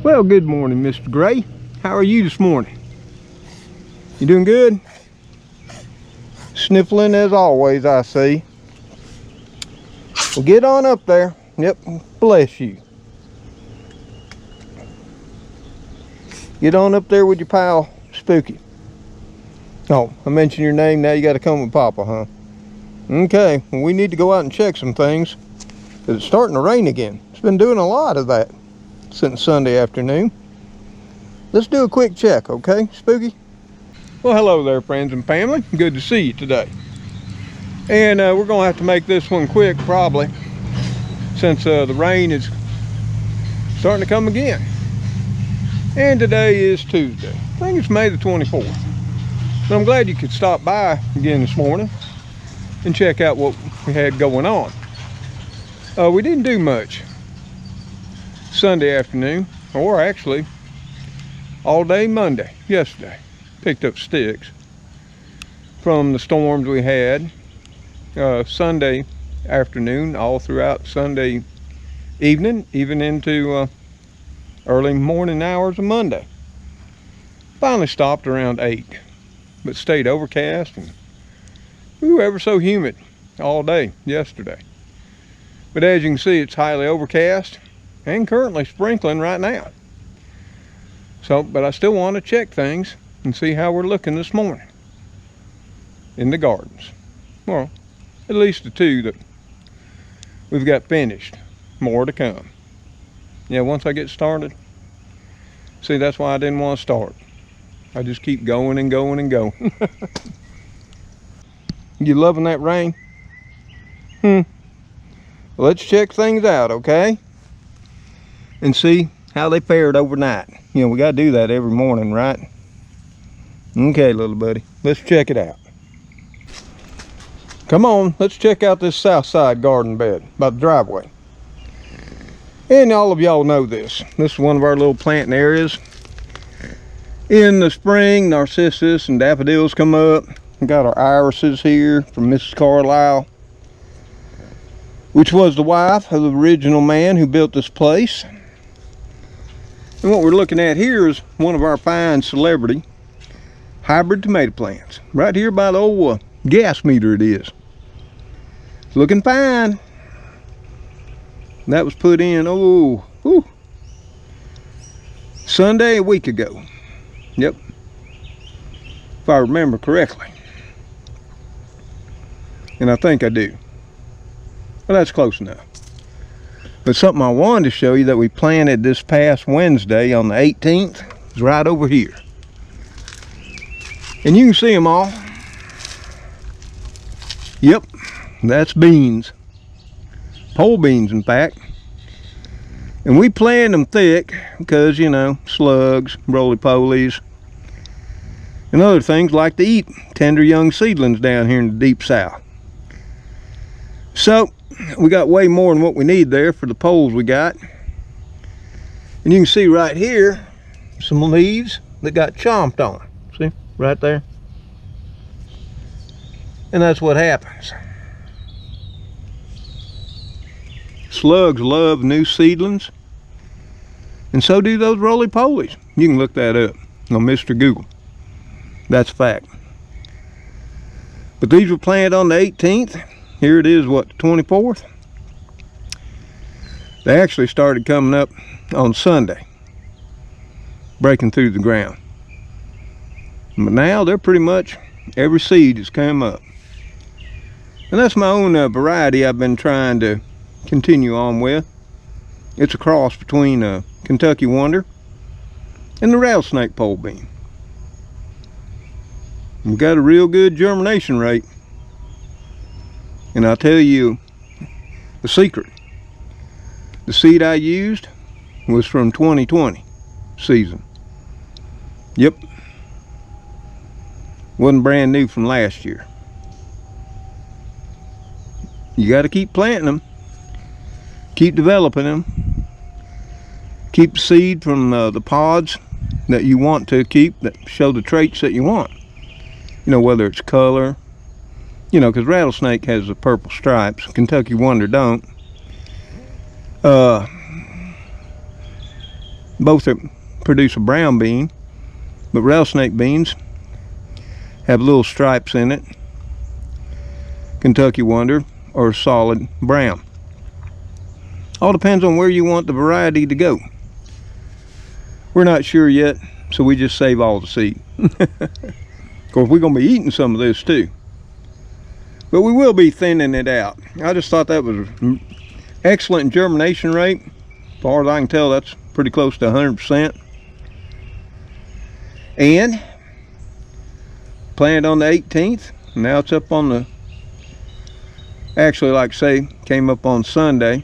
Well, good morning, Mr. Gray. How are you this morning? You doing good? Sniffling as always, I see. Well, get on up there. Yep, bless you. Get on up there with your pal, Spooky. Oh, I mentioned your name, now you got to come with Papa, huh? Okay, well, we need to go out and check some things. It's starting to rain again. It's been doing a lot of that since Sunday afternoon. Let's do a quick check, okay, Spooky? Well, hello there, friends and family. Good to see you today. And we're going to have to make this one quick, probably, since the rain is starting to come again. And today is Tuesday. I think it's May the 24th. But I'm glad you could stop by again this morning and check out what we had going on. We didn't do much Sunday afternoon, or actually all day Monday, yesterday. Picked up sticks from the storms we had Sunday afternoon, all throughout Sunday evening, even into early morning hours of Monday. Finally stopped around 8, but stayed overcast and ever so humid all day yesterday. But as you can see, it's highly overcast and currently sprinkling right now. So, but I still want to check things and see how we're looking this morning in the gardens. Well, at least the two that we've got finished. More to come. Yeah, once I get started, see, that's why I didn't want to start. I just keep going and going and going. You loving that rain? Well, let's check things out, okay? And see how they fared overnight. You know, we got to do that every morning, right? Okay, little buddy, let's check it out. Come on, let's check out this south side garden bed by the driveway. And all of y'all know this. This is one of our little planting areas. In the spring, narcissus and daffodils come up. We got our irises here from Mrs. Carlisle, which was the wife of the original man who built this place. And what we're looking at here is one of our fine celebrity hybrid tomato plants. Right here by the old gas meter it is. It's looking fine. That was put in, Sunday a week ago. Yep. If I remember correctly. And I think I do. Well, that's close enough. But something I wanted to show you that we planted this past Wednesday on the 18th is right over here. And you can see them all. Yep, that's beans. Pole beans, in fact. And we planted them thick because, you know, slugs, roly-polies, and other things like to eat tender young seedlings down here in the deep south. So, we got way more than what we need there for the poles we got. And you can see right here some leaves that got chomped on. See, right there? And that's what happens. Slugs love new seedlings, and so do those roly-polies. You can look that up on Mr. Google. That's a fact. But these were planted on the 18th. Here it is, what, the 24th? They actually started coming up on Sunday, breaking through the ground. But now they're pretty much, every seed has come up. And that's my own variety I've been trying to continue on with. It's a cross between a Kentucky Wonder and the rattlesnake pole bean. We've got a real good germination rate. And I'll tell you the secret. The seed I used was from 2020 season. Yep. Wasn't brand new from last year. You got to keep planting them. Keep developing them. Keep the seed from the pods that you want to keep that show the traits that you want. You know, whether it's color, you know, because rattlesnake has the purple stripes, Kentucky Wonder don't. Both produce a brown bean, but rattlesnake beans have little stripes in it. Kentucky Wonder or solid brown. All depends on where you want the variety to go. We're not sure yet, so we just save all the seed. Of course, we're going to be eating some of this too. But we will be thinning it out. I just thought that was excellent germination rate. As far as I can tell, that's pretty close to 100%. And planted on the 18th. Now it's up on the, actually, like I say, came up on Sunday,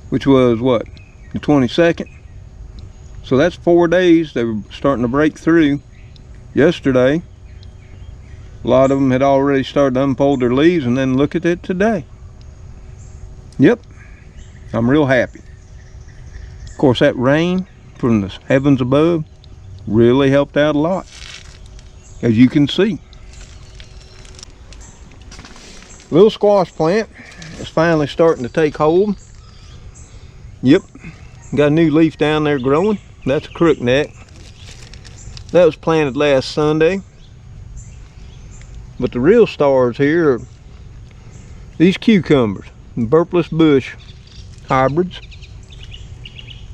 which was what, the 22nd. So that's 4 days. They were starting to break through yesterday. A lot of them had already started to unfold their leaves, and then look at it today. Yep, I'm real happy. Of course, that rain from the heavens above really helped out a lot, as you can see. Little squash plant is finally starting to take hold. Yep, got a new leaf down there growing. That's a crookneck. That was planted last Sunday. But the real stars here are these cucumbers, purplish bush hybrids,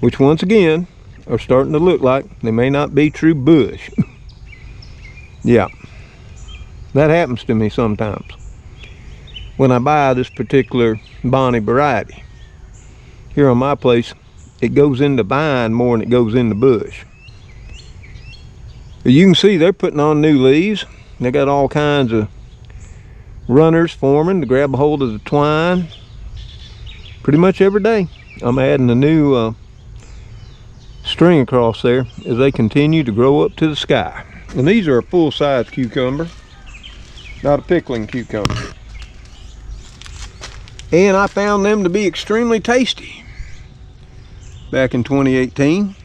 which once again are starting to look like they may not be true bush. Yeah, that happens to me sometimes when I buy this particular Bonnie variety. Here on my place, it goes into vine more than it goes into bush. But you can see they're putting on new leaves. They got all kinds of runners forming to grab a hold of the twine. Pretty much every day I'm adding a new string across there as they continue to grow up to the sky. And these are a full-size cucumber, not a pickling cucumber. And I found them to be extremely tasty back in 2018.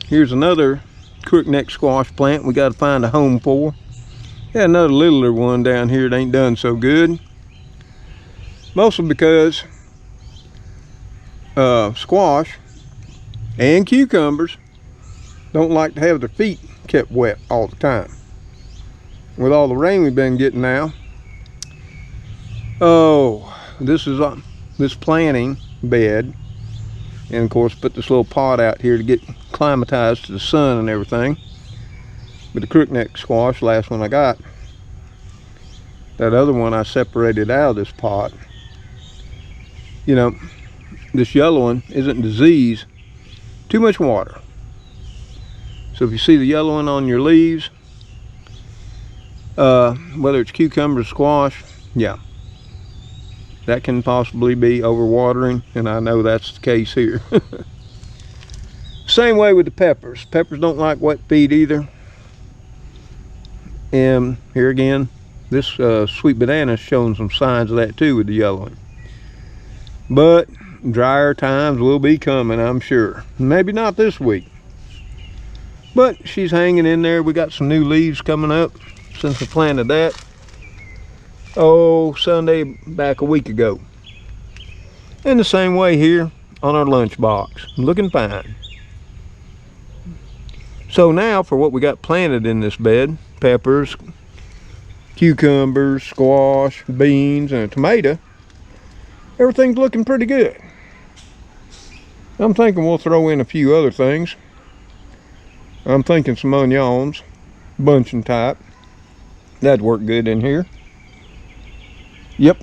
Here's another crookneck squash plant we got to find a home for. Got another littler one down here that ain't done so good. Mostly because squash and cucumbers don't like to have their feet kept wet all the time. With all the rain we've been getting now. Oh, this is this planting bed. And of course put this little pot out here to get climatized to the sun and everything. But the crookneck squash, last one I got, that other one I separated out of this pot. You know, this yellow one isn't diseased. Too much water. So if you see the yellow one on your leaves, whether it's cucumber or squash, yeah, that can possibly be overwatering, and I know that's the case here. Same way with the peppers. Peppers don't like wet feed either. And here again, this sweet banana is showing some signs of that too with the yellowing. But drier times will be coming, I'm sure. Maybe not this week, but she's hanging in there. We got some new leaves coming up since we planted that. Oh, Sunday back a week ago. And the same way here on our lunch box, looking fine. So now for what we got planted in this bed: peppers, cucumbers, squash, beans, and a tomato. Everything's looking pretty good. I'm thinking we'll throw in a few other things. I'm thinking some onions, bunching type. That'd work good in here. Yep.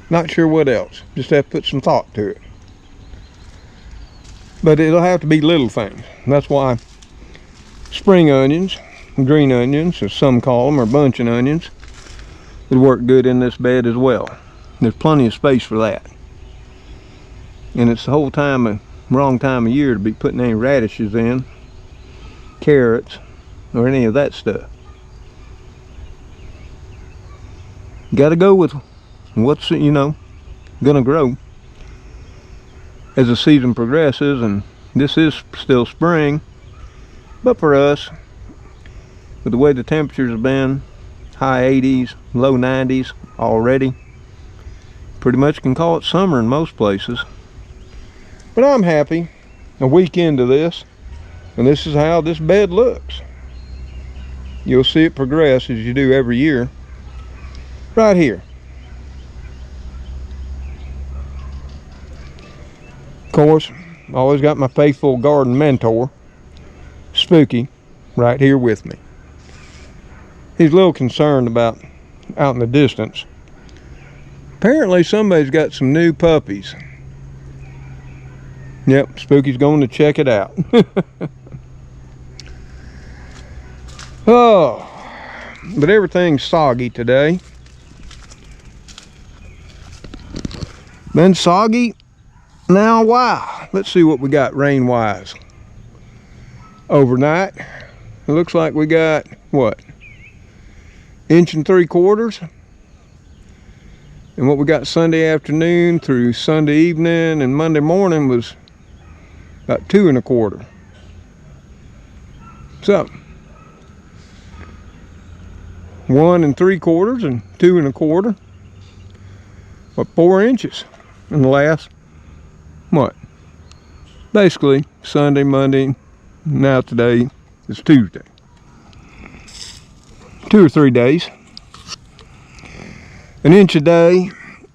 Not sure what else. Just have to put some thought to it. But it'll have to be little things. That's why spring onions, green onions, as some call them, or bunching onions, would work good in this bed as well. There's plenty of space for that. And it's the wrong time of year to be putting any radishes in, carrots, or any of that stuff. Got to go with what's, you know, gonna grow as the season progresses. And this is still spring, but for us, with the way the temperatures have been, high 80s, low 90s already, pretty much can call it summer in most places. But I'm happy a week into this, and this is how this bed looks. You'll see it progress as you do every year. Right here. Of course, I always got my faithful garden mentor, Spooky, right here with me. He's a little concerned about out in the distance. Apparently somebody's got some new puppies. Yep, Spooky's going to check it out. Oh, but everything's soggy today. Been soggy now a while. Let's see what we got rain-wise. Overnight, it looks like we got, what, 1 3/4 inches? And what we got Sunday afternoon through Sunday evening and Monday morning was about 2 1/4. So 1 3/4 and 2 1/4. What, 4 inches in the last, what? Basically Sunday, Monday, now today is Tuesday. 2 or 3 days. 1 inch a day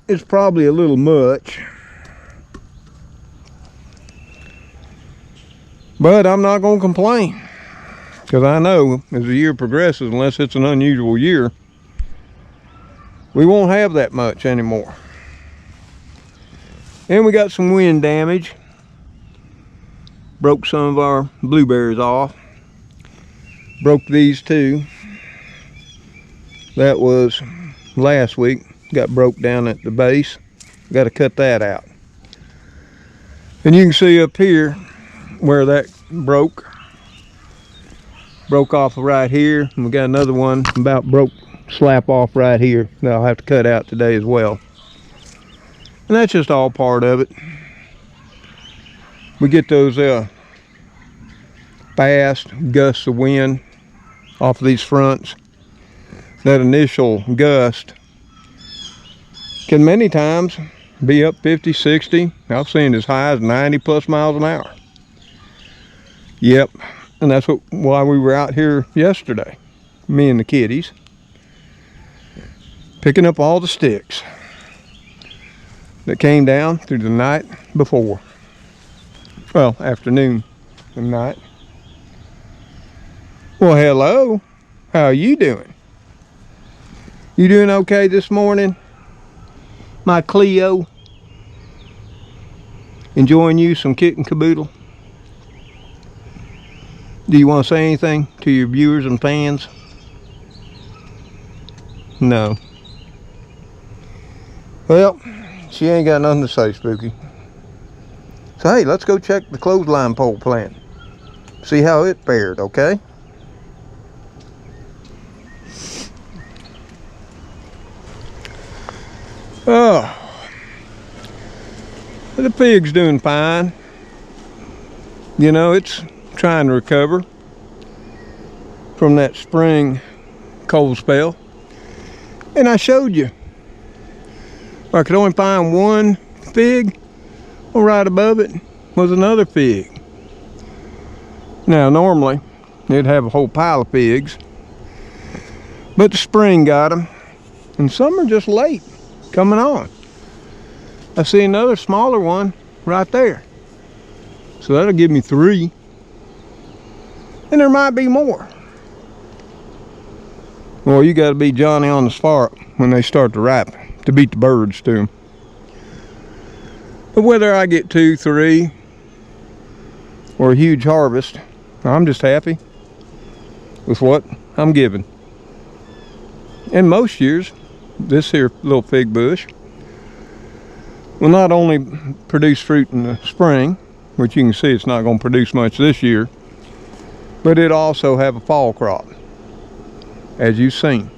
is probably a little much. But I'm not going to complain, because I know as the year progresses, unless it's an unusual year, we won't have that much anymore. And we got some wind damage. Broke some of our blueberries off. Broke these too. That was last week. Got broke down at the base. Got to cut that out. And you can see up here where that broke off right here, and we got another one about broke slap off right here that I'll have to cut out today as well. And that's just all part of it. We get those fast gusts of wind off of these fronts. That initial gust can many times be up 50, 60. I've seen as high as 90 plus miles an hour. Yep, and that's why we were out here yesterday, me and the kitties, picking up all the sticks that came down through the night before. Well, afternoon and night. Well, hello, how are you doing? You doing okay this morning, my Cleo? Enjoying you some kit and caboodle? Do you want to say anything to your viewers and fans? No. Well, she ain't got nothing to say, Spooky. So hey, let's go check the clothesline pole plant. See how it fared, okay? Oh, the pig's doing fine. You know, it's trying to recover from that spring cold spell. And I showed you I could only find one fig. Well, right above it was another fig. Now normally they'd have a whole pile of figs, but the spring got them, and some are just late coming on. I see another smaller one right there, so that'll give me 3. And there might be more. Well, you got to be Johnny on the spot when they start to ripen to beat the birds to them. But whether I get 2, 3, or a huge harvest, I'm just happy with what I'm given. And most years, this here little fig bush will not only produce fruit in the spring, which you can see it's not going to produce much this year, but it also have a fall crop, as you've seen.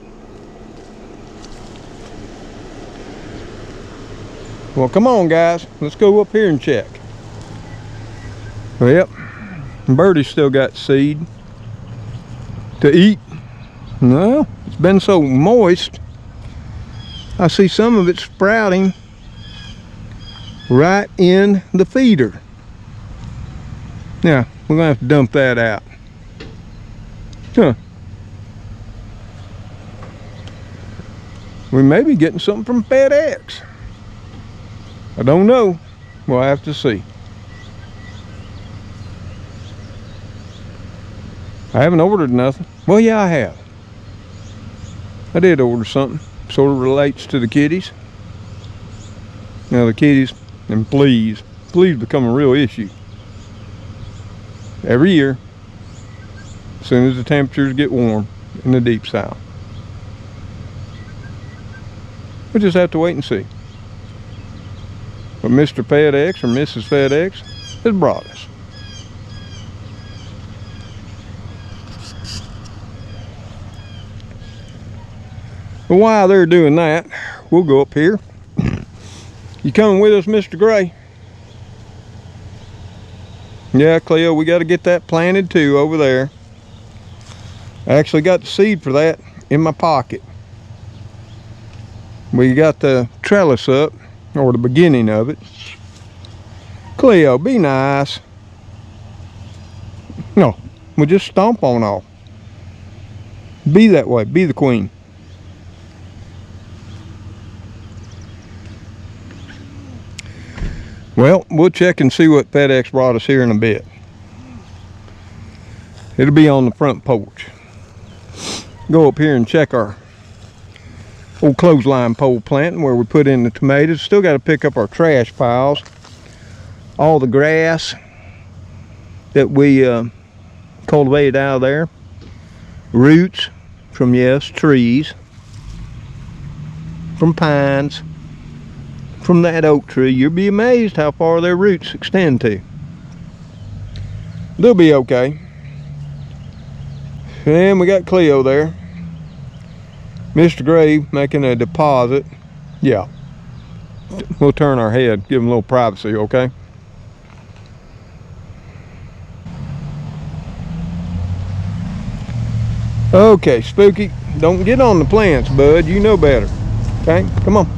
Well, come on guys, let's go up here and check. Well, yep, birdie's still got seed to eat. No, it's been so moist, I see some of it sprouting right in the feeder. Yeah, we're gonna have to dump that out. Huh. We may be getting something from FedEx. I don't know. We'll have to see. I haven't ordered nothing. Well, yeah, I have. I did order something. Sort of relates to the kitties. Now the kitties and fleas become a real issue. Every year, as soon as the temperatures get warm in the deep south. We'll just have to wait and see what Mr. FedEx or Mrs. FedEx has brought us. But while they're doing that, we'll go up here. You coming with us, Mr. Gray? Yeah, Cleo, we got to get that planted too over there. I actually got the seed for that in my pocket. We got the trellis up, or the beginning of it. Cleo, be nice. No, we'll just stomp on off. Be that way, be the queen. Well, we'll check and see what FedEx brought us here in a bit. It'll be on the front porch. Go up here and check our old clothesline pole planting where we put in the tomatoes. Still got to pick up our trash piles. All the grass that we cultivated out of there. Roots from, yes, trees. From pines. From that oak tree. You'll be amazed how far their roots extend to. They'll be okay. And we got Cleo there. Mr. Gray making a deposit. Yeah. We'll turn our head, give him a little privacy, okay? Okay, Spooky, don't get on the plants, bud. You know better. Okay, come on.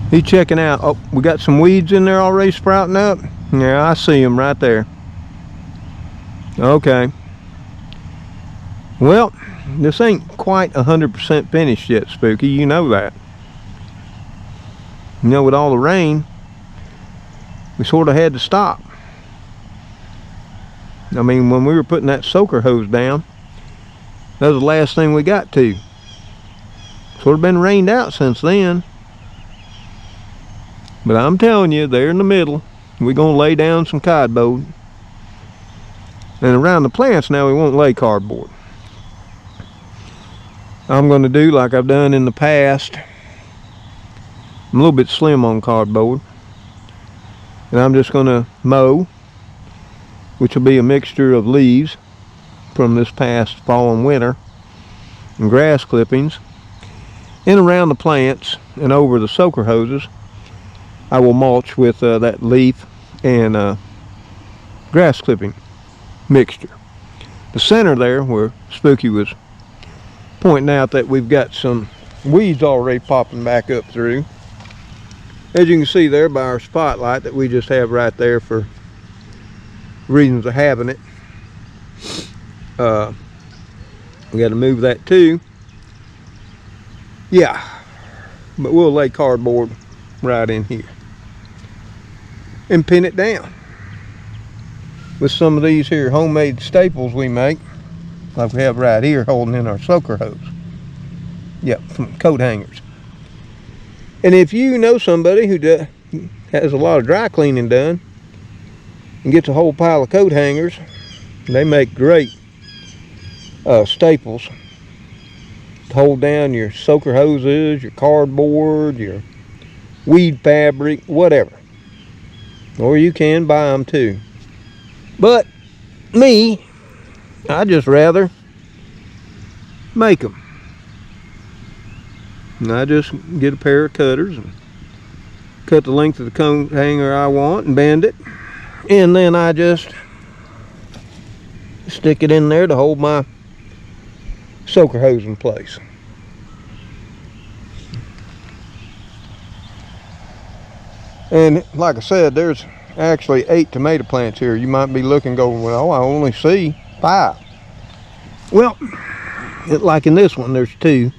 He's checking out. Oh, we got some weeds in there already sprouting up. Yeah, I see them right there. Okay. Well, this ain't quite 100% finished yet, Spooky. You know that. You know, with all the rain, we sort of had to stop. I mean, when we were putting that soaker hose down, that was the last thing we got to. Sort of been rained out since then. But I'm telling you, there in the middle, we're going to lay down some cardboard. And around the plants now, we won't lay cardboard. I'm going to do like I've done in the past. I'm a little bit slim on cardboard. And I'm just going to mow, which will be a mixture of leaves from this past fall and winter, and grass clippings. And around the plants and over the soaker hoses, I will mulch with that leaf and grass clipping mixture. The center there, where Spooky was pointing out that we've got some weeds already popping back up through. As you can see there by our spotlight that we just have right there for reasons of having it. We got to move that too. Yeah, but we'll lay cardboard right in here and pin it down with some of these here homemade staples we make, like we have right here holding in our soaker hose. Yep, from coat hangers. And if you know somebody who has a lot of dry cleaning done and gets a whole pile of coat hangers, they make great staples to hold down your soaker hoses, your cardboard, your weed fabric, whatever. Or you can buy them too. But me, I just rather make them. And I just get a pair of cutters and cut the length of the coat hanger I want and bend it. And then I just stick it in there to hold my soaker hose in place. And like I said, there's actually 8 tomato plants here. You might be looking going, well, I only see 5. Well, like in this one, there's 2.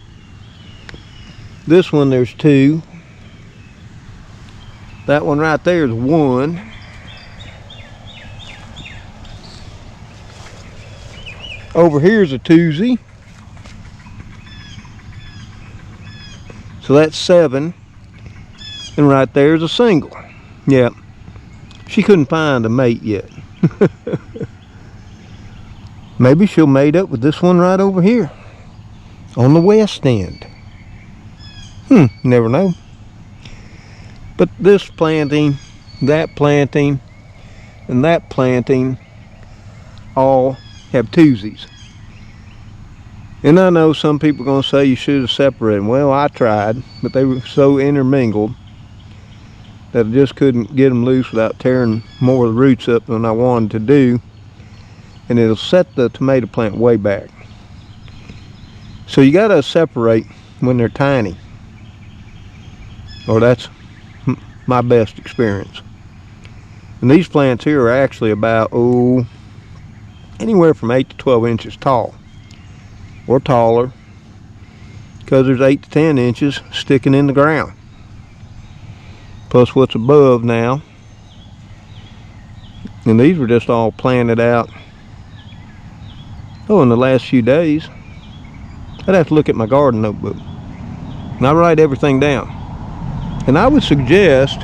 This one, there's 2. That one right there is 1. Over here's a 2-zy. So that's 7. And right there's a single. Yeah. She couldn't find a mate yet. Maybe she'll mate up with this one right over here on the west end. Never know. But this planting, that planting, and that planting all have 2-zies. And I know some people are going to say you should have separated them. Well, I tried, but they were so intermingled that I just couldn't get them loose without tearing more of the roots up than I wanted to do. And it'll set the tomato plant way back. So you got to separate when they're tiny. Or that's my best experience. And these plants here are actually about, anywhere from 8 to 12 inches tall. Or taller. Because there's 8 to 10 inches sticking in the ground. Plus what's above now. And these were just all planted out in the last few days. I'd have to look at my garden notebook. And I write everything down. And I would suggest,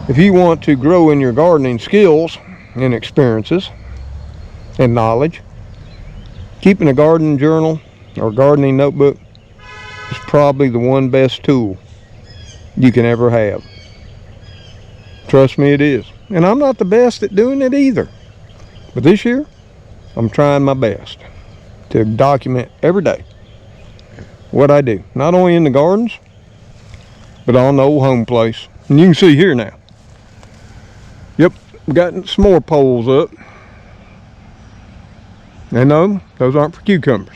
if you want to grow in your gardening skills and experiences and knowledge, keeping a garden journal or gardening notebook is probably the one best tool you can ever have. Trust me, it is. And I'm not the best at doing it either. But this year, I'm trying my best to document every day what I do. Not only in the gardens, but on the old home place. And you can see here now. Yep, got some more poles up. And no, those aren't for cucumbers.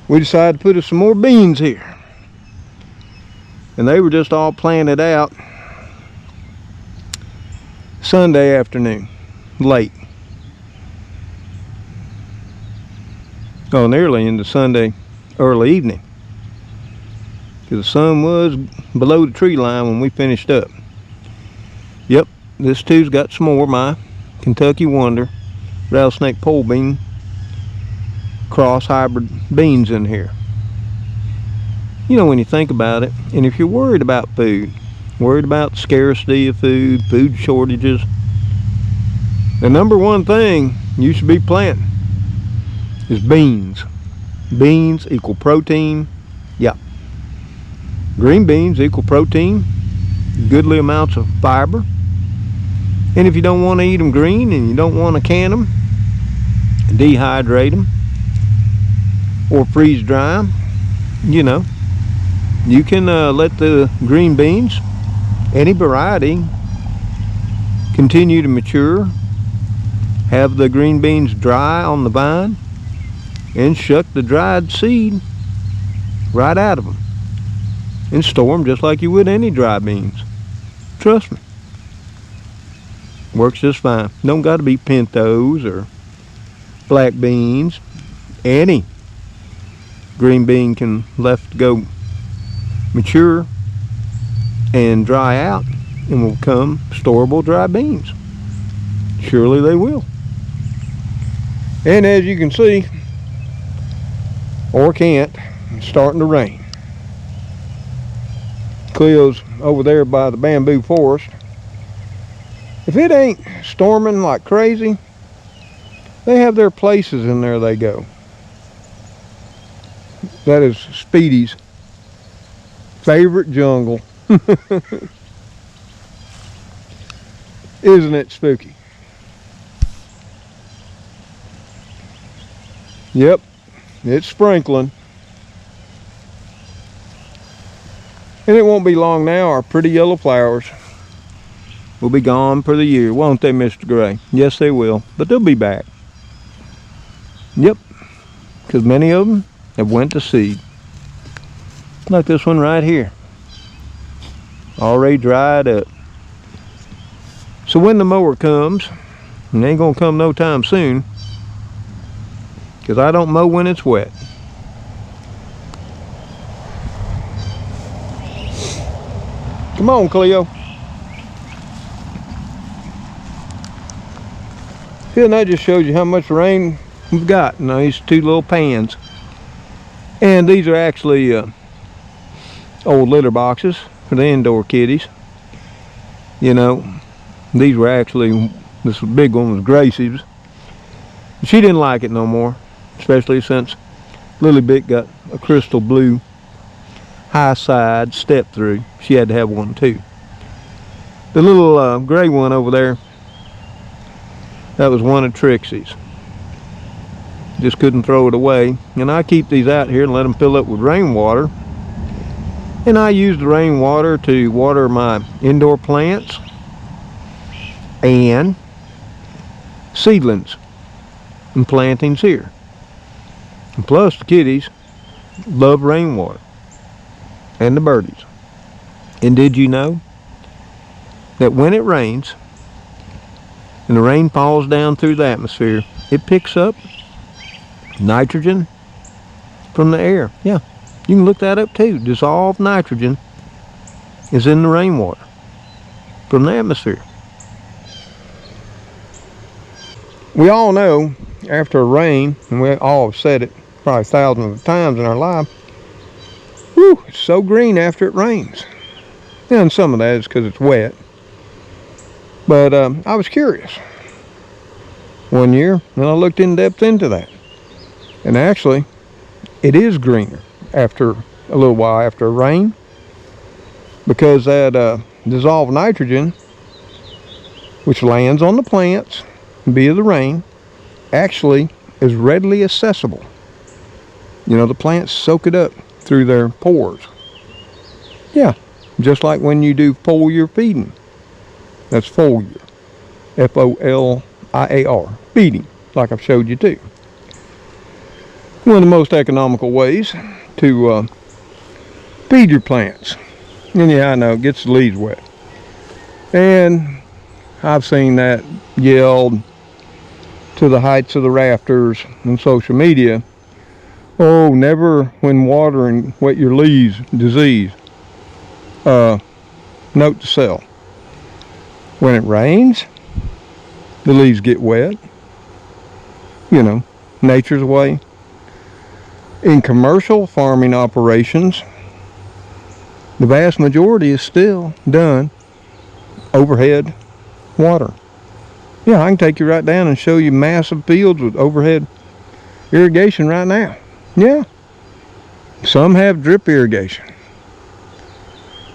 We decided to put some more beans here. And they were just all planted out Sunday afternoon, late. Nearly into Sunday early evening. Because the sun was below the tree line when we finished up. Yep, this too's got some more, my Kentucky Wonder rattlesnake pole bean cross hybrid beans in here. You know, when you think about it, and if you're worried about food, worried about scarcity of food, food shortages, the number one thing you should be planting is beans. Beans equal protein. Yeah. Green beans equal protein, goodly amounts of fiber. And if you don't want to eat them green and you don't want to can them, dehydrate them, or freeze dry them, you know, you can let the green beans, any variety, continue to mature, have the green beans dry on the vine, and shuck the dried seed right out of them and store them just like you would any dry beans. Trust me, works just fine. Don't got to be pintos or black beans. Any green bean can left go mature and dry out and will become storable dry beans. Surely they will. And as you can see, or can't, it's starting to rain. Cleo's over there by the bamboo forest. If it ain't storming like crazy, they have their places in there they go. That is Speedy's favorite jungle. Isn't it spooky? Yep, it's sprinkling. And it won't be long now, our pretty yellow flowers will be gone for the year, won't they, Mr. Gray? Yes, they will, but they'll be back. Yep, because many of them have went to seed. Like this one right here. Already dried up. So when the mower comes, and it ain't gonna come no time soon, because I don't mow when it's wet. Come on, Cleo. Yeah, and that just shows you how much rain we've got in these two little pans. And these are actually old litter boxes for the indoor kitties. You know, these were actually, this big one was Gracie's. She didn't like it no more, especially since Lily Bit got a crystal blue high side step through. She had to have one too. The little gray one over there, that was one of Trixie's. Just couldn't throw it away. And I keep these out here and let them fill up with rainwater. And I use the rainwater to water my indoor plants and seedlings and plantings here. And plus the kitties love rainwater, and the birdies. And did you know that when it rains and the rain falls down through the atmosphere, it picks up nitrogen from the air? Yeah, you can look that up too. Dissolved nitrogen is in the rainwater from the atmosphere. We all know after a rain, and we all have said it probably thousands of times in our life, whew, it's so green after it rains. Yeah, and some of that is because it's wet. But I was curious one year, and I looked in depth into that. And actually, it is greener after a little while after a rain, because that dissolved nitrogen, which lands on the plants via the rain, actually is readily accessible. You know, the plants soak it up through their pores. Yeah, just like when you do foliar feeding. That's foliar, F-O-L-I-A-R, feeding, like I've showed you too. One of the most economical ways to feed your plants. And yeah, I know, it gets the leaves wet. And I've seen that yelled to the heights of the rafters on social media. Oh, never when watering wet your leaves, disease. Note to self. When it rains, the leaves get wet. You know, nature's way. In commercial farming operations, the vast majority is still done overhead water. Yeah, I can take you right down and show you massive fields with overhead irrigation right now. Yeah, some have drip irrigation,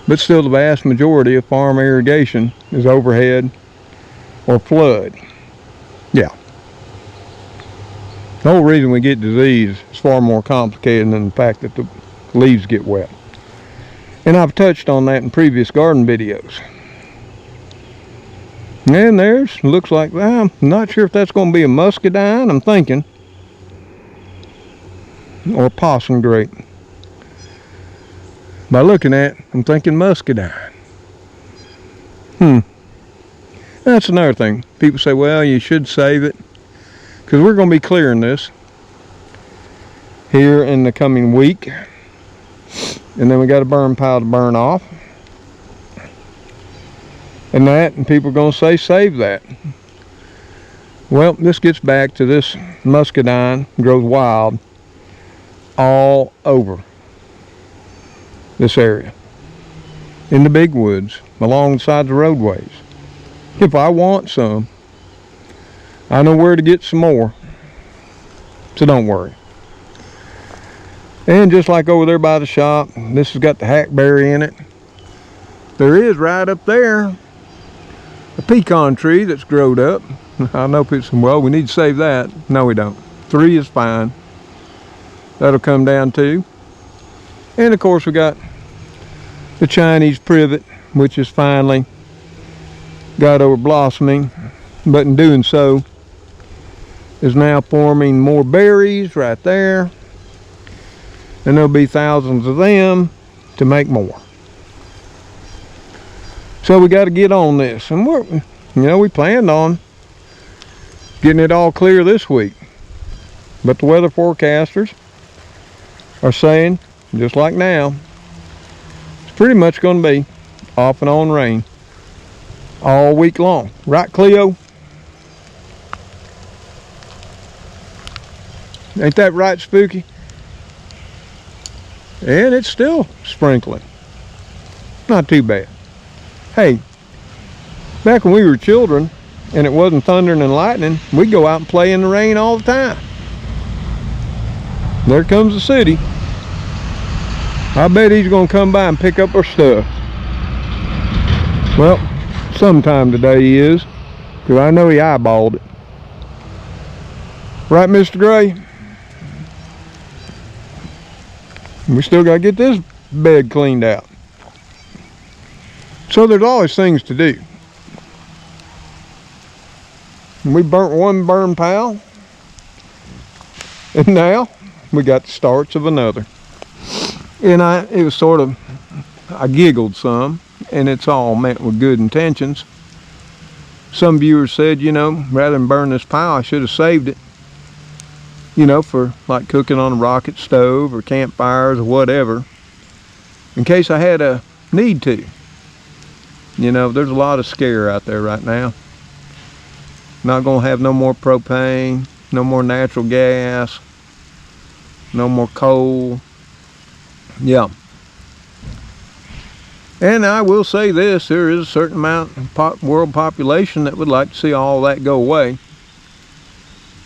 but still the vast majority of farm irrigation is overhead or flood. Yeah. The whole reason we get disease is far more complicated than the fact that the leaves get wet. And I've touched on that in previous garden videos. And there's, looks like, I'm not sure if that's going to be a muscadine, I'm thinking, or possum grape. By looking at it, I'm thinking muscadine. That's another thing. People say, well, you should save it, because we're going to be clearing this here in the coming week. And then we got a burn pile to burn off. And people are going to say, save that. Well, this gets back to this muscadine grows wild all over this area. In the big woods, alongside the roadways. If I want some, I know where to get some more. So don't worry. And just like over there by the shop, this has got the hackberry in it. There is right up there a pecan tree that's growed up. I know people say, well, we need to save that. No, we don't. 3 is fine. That'll come down too. And of course we got the Chinese privet, which is finally got over blossoming, but in doing so is now forming more berries right there. And there'll be thousands of them to make more. So we got to get on this. And You know, we planned on getting it all clear this week. But the weather forecasters are saying, just like now, it's pretty much going to be off and on rain all week long. Right, Cleo? Ain't that right, Spooky? And it's still sprinkling. Not too bad. Hey, back when we were children and it wasn't thundering and lightning, we'd go out and play in the rain all the time. There comes the city. I bet he's going to come by and pick up our stuff. Well, sometime today he is, because I know he eyeballed it. Right, Mr. Gray? We still got to get this bed cleaned out. So there's always things to do. We burnt one burn pile, and now we got the starts of another. And it was sort of, I giggled some, and it's all meant with good intentions. Some viewers said, you know, rather than burn this pile, I should have saved it, you know, for like cooking on a rocket stove or campfires or whatever, in case I had a need to. You know, there's a lot of scare out there right now. Not gonna have no more propane, no more natural gas, no more coal. Yeah. And I will say this, there is a certain amount of world population that would like to see all that go away.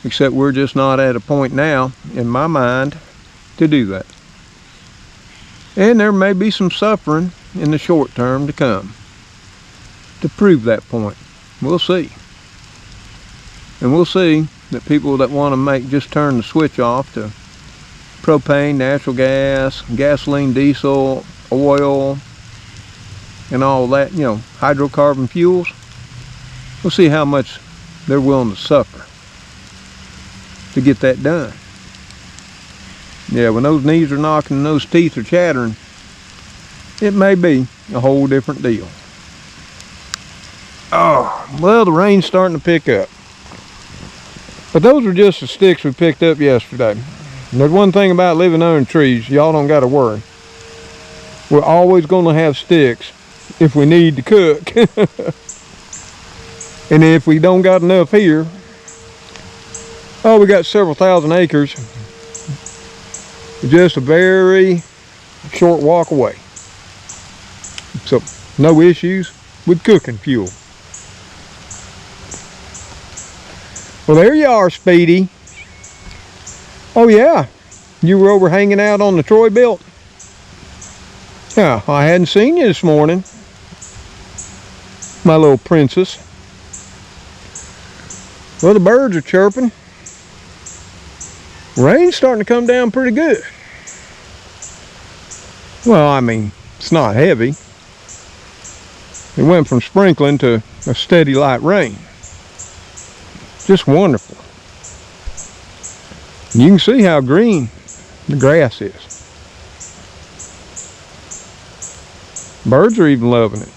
Except we're just not at a point now, in my mind, to do that. And there may be some suffering in the short term to come to prove that point. We'll see. And we'll see that people that want to just turn the switch off to propane, natural gas, gasoline, diesel, oil, and all that, you know, hydrocarbon fuels, we'll see how much they're willing to suffer to get that done. Yeah, when those knees are knocking and those teeth are chattering, it may be a whole different deal. Oh, well, the rain's starting to pick up. But those were just the sticks we picked up yesterday. And there's one thing about living under trees, y'all don't got to worry. We're always going to have sticks if we need to cook. And if we don't got enough here, oh, we got several thousand acres. Just a very short walk away. So, no issues with cooking fuel. Well, there you are, Speedy. Oh, yeah. You were over hanging out on the Troy Built. Yeah, I hadn't seen you this morning. My little princess. Well, the birds are chirping. Rain's starting to come down pretty good. Well, I mean, it's not heavy. It went from sprinkling to a steady light rain. Just wonderful. And you can see how green the grass is. Birds are even loving it,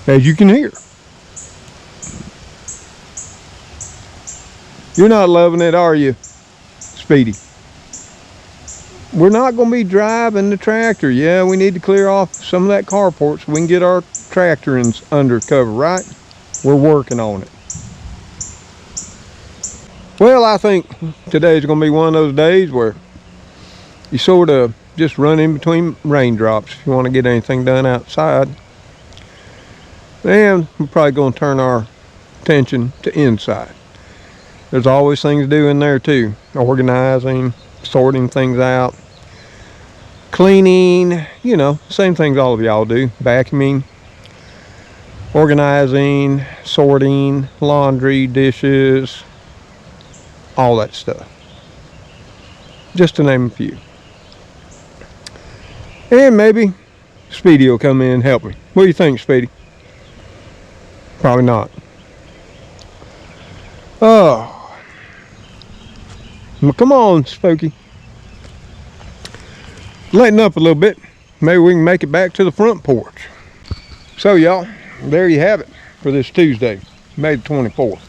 as you can hear. You're not loving it, are you, Speedy? We're not going to be driving the tractor. Yeah, we need to clear off some of that carport so we can get our tractor under cover, right? We're working on it. Well, I think today's going to be one of those days where you sort of just run in between raindrops if you want to get anything done outside. And we're probably going to turn our attention to inside. There's always things to do in there too. Organizing, sorting things out, cleaning, you know, same things all of y'all do. Vacuuming, organizing, sorting, laundry, dishes, all that stuff. Just to name a few. And maybe Speedy will come in and help me. What do you think, Speedy? Probably not. Oh. Well, come on, Spooky. Lighten up a little bit. Maybe we can make it back to the front porch. So, y'all, there you have it for this Tuesday. May the 24th.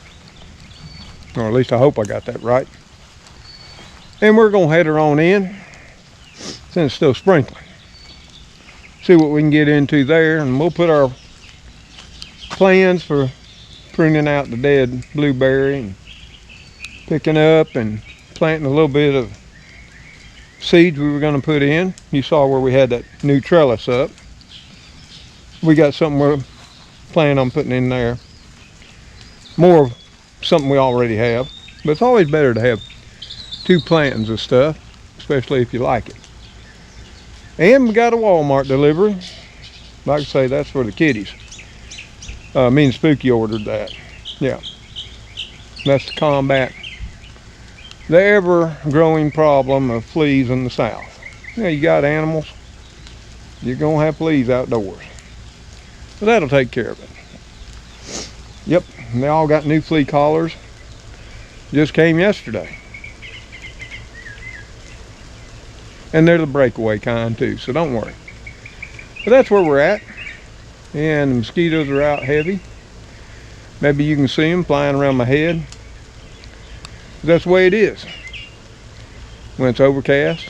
Or at least I hope I got that right. And we're gonna head her on in, since it's still sprinkling. See what we can get into there, and we'll put our plans for pruning out the dead blueberry and picking up and planting a little bit of seeds we were going to put in. You saw where we had that new trellis up. We got something we're planning on putting in there. More of something we already have, but it's always better to have two plantings of stuff, especially if you like it. And we got a Walmart delivery. Like I say, that's for the kitties. Me and Spooky ordered that. Yeah, that's to combat the ever-growing problem of fleas in the south. You got animals, you're gonna have fleas outdoors, but that'll take care of it. Yep, and they all got new flea collars. Just came yesterday, and they're the breakaway kind too, so don't worry. But that's where we're at, and the mosquitoes are out heavy. Maybe you can see them flying around my head. That's the way it is when it's overcast,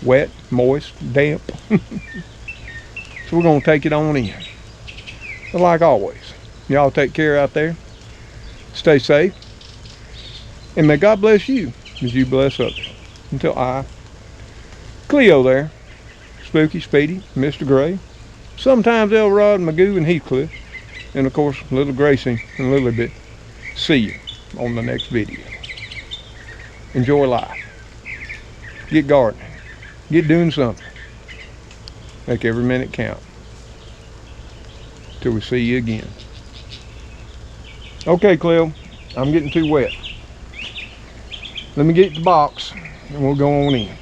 wet, moist, damp. So we're going to take it on in. But like always, y'all take care out there. Stay safe. And may God bless you as you bless others. Until Cleo there, Spooky, Speedy, Mr. Gray, sometimes Elrod, Magoo, and Heathcliff, and of course little Gracie and Lily. See you on the next video. Enjoy life. Get gardening. Get doing something. Make every minute count. Till we see you again. Okay, Cleo, I'm getting too wet. Let me get the box and we'll go on in.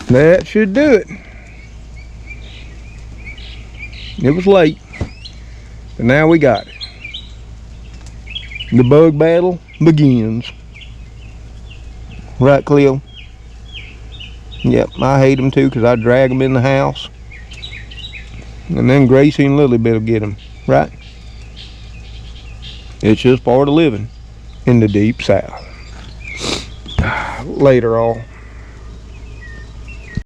That should do it. It was late, but now we got it. The bug battle begins. Right, Cleo? Yep, I hate them too because I drag them in the house. And then Gracie and Lily will get them, right? It's just part of living in the deep south. Later, all.